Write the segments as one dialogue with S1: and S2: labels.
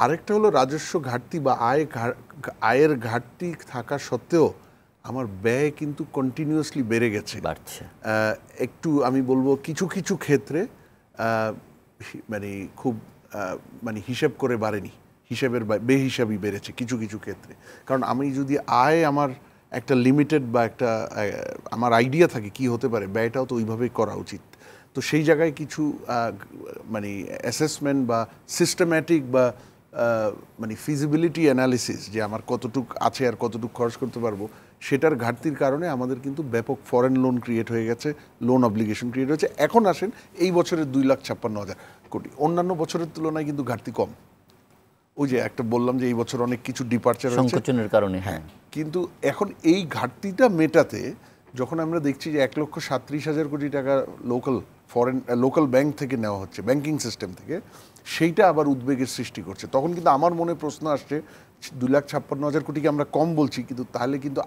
S1: আরেকটা হলো রাজস্ব ঘাটতি বা আয়ের ঘাটতি থাকা সত্ত্বেও আমার ব্যয় কিন্তু কন্টিনিউয়াসলি বেড়ে গেছে,
S2: বাড়ছে।
S1: একটু আমি বলবো কিছু কিছু ক্ষেত্রে মানে খুব মানে হিসেব করে বাড়েনি, হিসেবের বেহিসাবি বেড়েছে কিছু কিছু ক্ষেত্রে। কারণ আমি যদি আয় আমার একটা লিমিটেড বা একটা আমার আইডিয়া থাকে কি হতে পারে, ব্যয়টাও তো ওইভাবেই করা উচিত। তো সেই জায়গায় কিছু মানে অ্যাসেসমেন্ট বা সিস্টেম্যাটিক বা মানে ফিজিবিলিটি অ্যানালিসিস যে আমার কতটুক আছে আর কতটুক খরচ করতে পারবো, সেটার ঘাটতির কারণে আমাদের কিন্তু ব্যাপক ফরেন লোন ক্রিয়েট হয়ে গেছে, লোন অব্লিগেশন ক্রিয়েট হয়েছে। এখন আসেন এই বছরের 2,56,000 কোটি, অন্যান্য বছরের তুলনায় কিন্তু ঘাটতি কম। ওই যে একটা বললাম যে এই বছর অনেক কিছু ডিপার্চার হচ্ছে
S2: সংকোচনের কারণে।
S1: হ্যাঁ, কিন্তু এখন এই ঘাটতিটা মেটাতে যখন আমরা দেখছি যে 1,37,000 কোটি টাকা লোকাল ব্যাংক থেকে নেওয়া হচ্ছে, ব্যাংকিং সিস্টেম থেকে, সেইটা আবার উদ্বেগের সৃষ্টি করছে। তখন কিন্তু আমার মনে প্রশ্ন আসছে 2,56,000 কোটিকে আমরা কম বলছি, কিন্তু তাহলে কিন্তু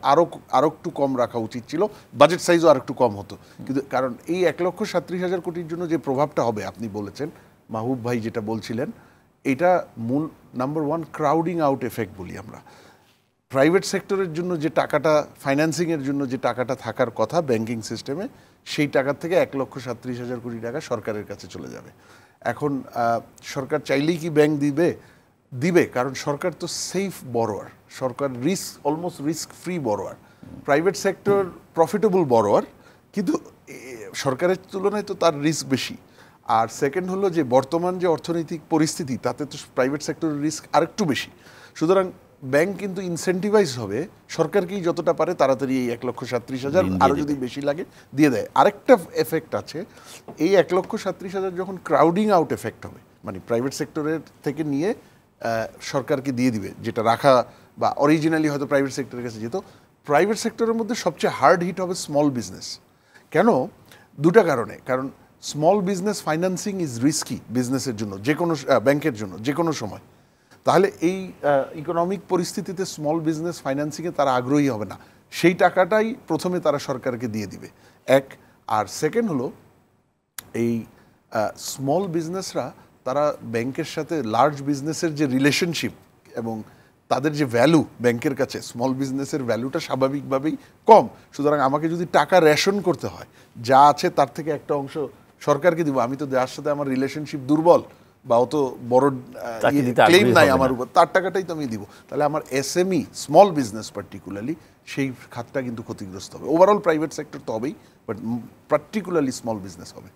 S1: আরও একটু কম রাখা উচিত ছিল, বাজেট সাইজও আর একটু কম হতো। কিন্তু কারণ এই 1,37,000 কোটির জন্য যে প্রভাবটা হবে আপনি বলেছেন, মাহবুব ভাই যেটা বলছিলেন, এটা মূল number one crowding out effect বলি আমরা। প্রাইভেট সেক্টরের জন্য যে টাকাটা, ফাইন্যান্সিংয়ের জন্য যে টাকাটা থাকার কথা ব্যাংকিং সিস্টেমে, সেই টাকার থেকে 1,37,000 কোটি টাকা সরকারের কাছে চলে যাবে। এখন সরকার চাইলেই কি ব্যাংক দিবে? কারণ সরকার তো সেফ বরোয়ার, সরকার almost risk free borrower. Private sector profitable borrower, কিন্তু সরকারের তুলনায় তো তার রিস্ক বেশি। আর সেকেন্ড হলো যে বর্তমান যে অর্থনৈতিক পরিস্থিতি, তাতে তো প্রাইভেট সেক্টরের রিস্ক আরেকটু বেশি। সুতরাং ব্যাংক কিন্তু ইনসেন্টিভাইজ হবে সরকারকেই যতটা পারে তাড়াতাড়ি এই 1,37,000 আরও যদি বেশি লাগে দিয়ে দেয়। আরেকটা এফেক্ট আছে, এই 1,37,000 যখন ক্রাউডিং আউট এফেক্ট হবে, মানে প্রাইভেট সেক্টরের থেকে নিয়ে সরকারকে দিয়ে দিবে, যেটা রাখা বা অরিজিনালি হয়তো প্রাইভেট সেক্টরের কাছে যেত, প্রাইভেট সেক্টরের মধ্যে সবচেয়ে হার্ড হিট হবে স্মল বিজনেস। কেন? দুটা কারণে। কারণ small business financing is risky বিজনেসের জন্য, যে কোনো ব্যাংকের জন্য যে কোনো সময়। তাহলে এই ইকোনমিক পরিস্থিতিতে স্মল বিজনেস ফাইন্যান্সিংয়ে তারা আগ্রহী হবে না, সেই টাকাটাই প্রথমে তারা সরকারকে দিয়ে দিবে, এক। আর সেকেন্ড হলো এই স্মল বিজনেসরা, তারা ব্যাংকের সাথে লার্জ বিজনেসের যে রিলেশনশিপ এবং তাদের যে ভ্যালু ব্যাংকের কাছে, স্মল বিজনেসের ভ্যালুটা স্বাভাবিকভাবেই কম। সুতরাং আমাকে যদি টাকা রেশন করতে হয়, যা আছে তার থেকে একটা অংশ সরকারকে দিব, আমি তো যার সাথে আমার রিলেশনশিপ দুর্বল বা অত বড় ক্লেম নাই আমার উপর, তার টাকাটাই তো আমি দিব। তাহলে আমার এসএমই স্মল বিজনেস পার্টিকুলারলি সেই খাতটা কিন্তু ক্ষতিগ্রস্ত হবে। ওভারঅল প্রাইভেট সেক্টর তো হবেই, বাট পার্টিকুলারলি স্মল বিজনেস হবে।